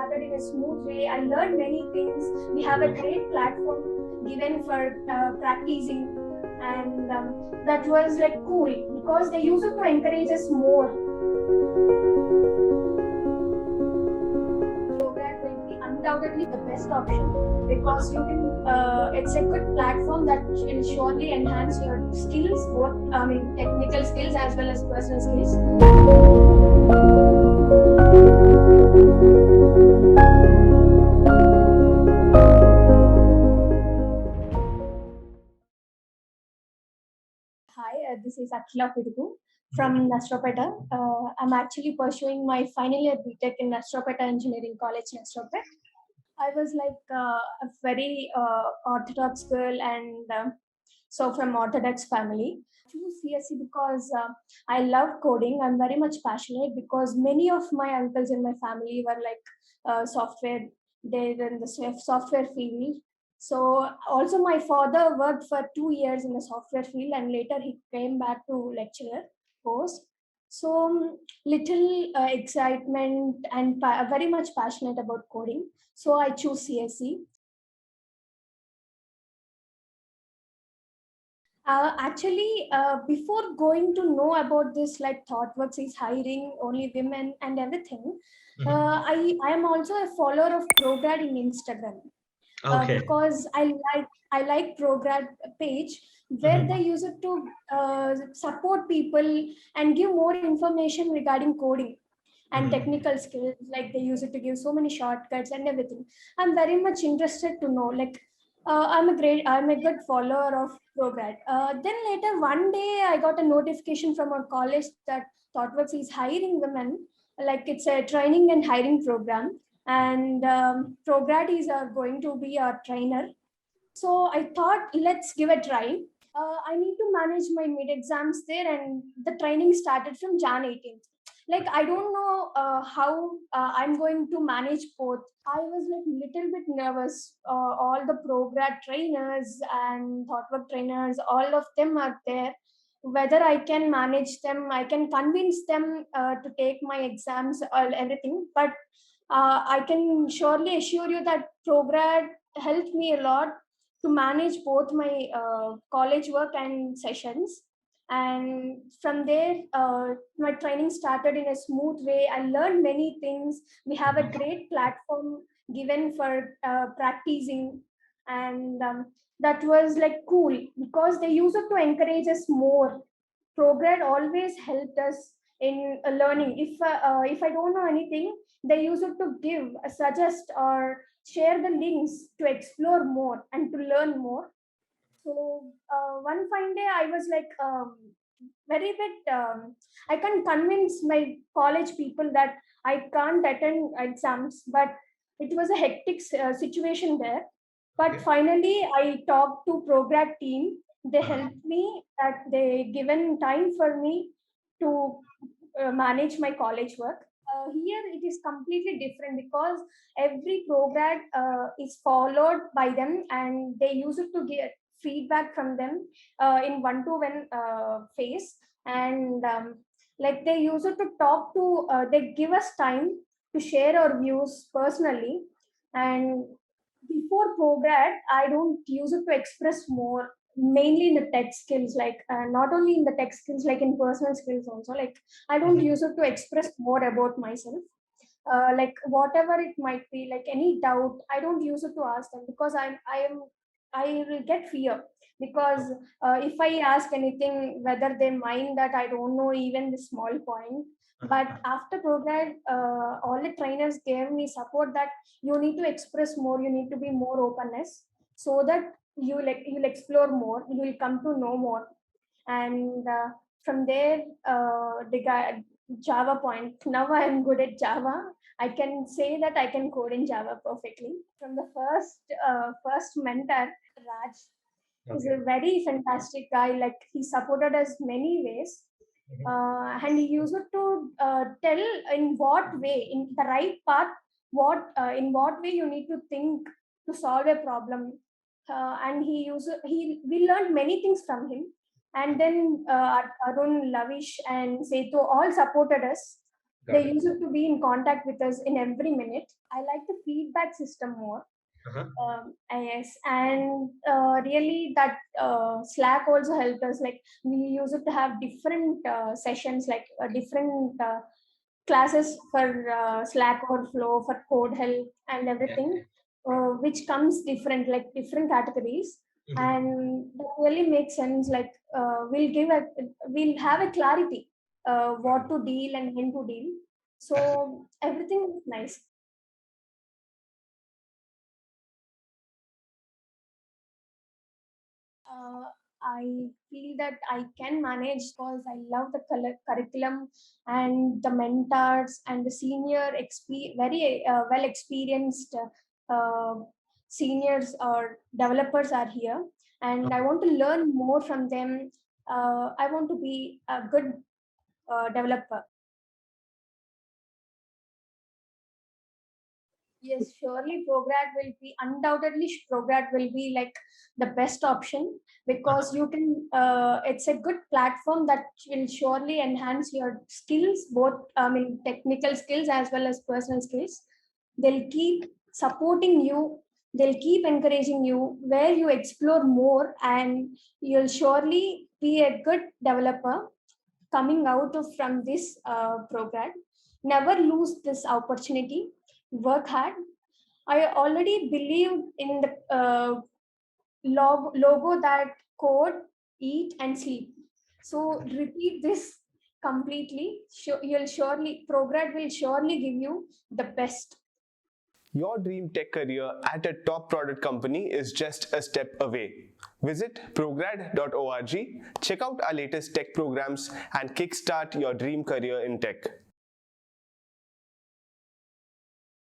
started in a smooth way. I learned many things. We have a great platform given for practicing, and that was like cool because they used to encourage us more. Program will be undoubtedly the best option because you can. It's a good platform that will surely enhance your skills, both technical skills as well as personal skills. Hi, this is Akhila Pidugu from Nastropeta. I'm actually pursuing my final year BTech in Nastropeta Engineering College, Nastropet. I was like a very orthodox girl, and so from orthodox family. I choose CSE because I love coding. I'm very much passionate because many of my uncles in my family were like software. They're in the software field. So also my father worked for 2 years in the software field, and later he came back to lecturer post. So little excitement and very much passionate about coding. So I choose CSE. Before going to know about this, like ThoughtWorks is hiring only women and everything, I am also a follower of Prograd in Instagram Okay. because I like Prograd page where they use it to support people and give more information regarding coding and technical skills. Like they use it to give so many shortcuts and everything. I'm very much interested to know, like I'm a good follower of Prograd. Then later one day I got a notification from our college that ThoughtWorks is hiring women. Like it's a training and hiring program, and Prograd is going to be our trainer. So I thought, let's give a try. I need to manage my mid exams there, and the training started from Jan 18th. Like I don't know how I'm going to manage both. I was like little bit nervous. All the Prograd trainers and ThoughtWork trainers, all of them are there. Whether I can manage them, I can convince them to take my exams or everything. But I can surely assure you that Prograd helped me a lot to manage both my college work and sessions. And from there, my training started in a smooth way. I learned many things. We have a great platform given for practicing, and that was like cool because they use it to encourage us more. Prograd always helped us in learning. If I don't know anything, they use it to give, suggest, or share the links to explore more and to learn more. So one fine day I was like very bit I can convince my college people that I can't attend exams, but it was a hectic situation there. But finally I talked to Prograd team. They helped me, that they given time for me to manage my college work. Here it is completely different because every program is followed by them, and they use it to get feedback from them in one-to-one phase. And like they use it to talk to, they give us time to share our views personally. And before Prograd, I don't use it to express more, mainly in the tech skills, like not only in the tech skills, like in personal skills also. Like I don't use it to express more about myself. Like whatever it might be, like any doubt, I don't use it to ask them because I will get fear. Because if I ask anything, whether they mind that I don't know even the small point. But after Program, all the trainers gave me support that you need to express more, you need to be more openness, so that you'll explore more, you will come to know more. And from there, the guy, Java point. Now I am good at Java. I can say that I can code in Java perfectly. From the first mentor, Raj, is a very fantastic guy. Like he supported us many ways, and he used it to tell in what way, in the right path, what in what way you need to think to solve a problem. And he we learned many things from him. And then Arun, Lavish, and Setu all supported us. They used to be in contact with us in every minute. I like the feedback system more. Yes, and really that Slack also helped us. Like we used to have different sessions, like different classes for Slack Overflow, for Code Help, and everything, which comes different, like different categories. And that really makes sense. Like we'll have a clarity what to deal and when to deal. So everything is nice. uh, I feel that I can manage because I love the curriculum and the mentors and the very well experienced seniors or developers are here, and I want to learn more from them. I want to be a good developer. Yes, surely Prograd will be like the best option because you can, it's a good platform that will surely enhance your skills, both, I mean, technical skills as well as personal skills. They'll keep supporting you, they'll keep encouraging you where you explore more, and you'll surely be a good developer coming out of from this program. Never lose this opportunity. Work hard. I already believe in the logo that code, eat, and sleep. So repeat this completely. You'll surely Prograd will surely give you the best. Your dream tech career at a top product company is just a step away. Visit prograd.org, check out our latest tech programs, and kickstart your dream career in tech.